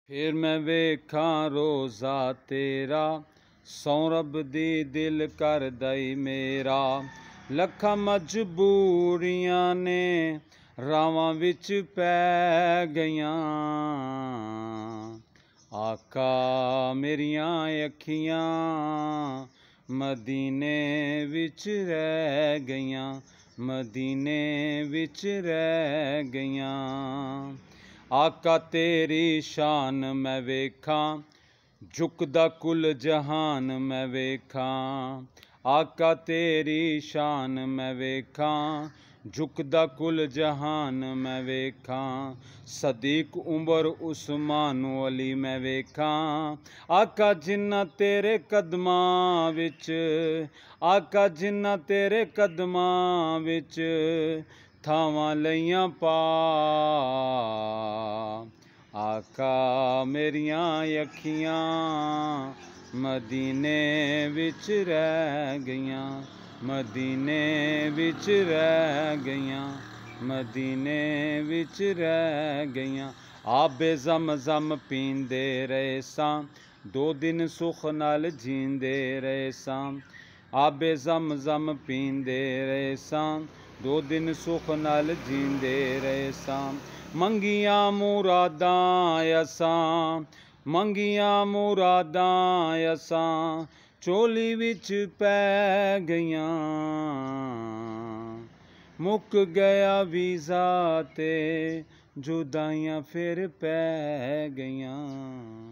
फिर मैं वेखां रोज़ा तेरा, सौ रब दी दिल कर दई मेरा। लखां मजबूरियां ने रावां विच पै गईयां, आका मेरियां अखियां मदीने विच रह गईयां, मदीने विच रह गईयां। आका तेरी शान मैं वेखां, झुकदा कुल जहान मैं वेखां। आका तेरी शान मैं वेखां, झुकदा कुल जहान मैं वेखां। सदीक उमर उस्मान अली मैं वेखां। आका जिन्ना तेरे कदमां विच, आका जिन्ना तेरे कदमां विच थावां लईयां पा। आका मेरियां अखियां मदीने विच रह गईयां, मदीने विच रह गईयां, मदीने विच रह गईयां। आबे ज़म पींदे रहे सां, 2 दिन सुख नाल जींदे रहे सां। आबे ज़म पींदे रहे सां, 2 दिन सुख नाल जींदे रहे सां। मंगियां मुरादां असां, मंगियां मुरादां असां चोली विच पै गईयां। मुक गया वीज़ा ते जुदाइयां फिर पै गईयां।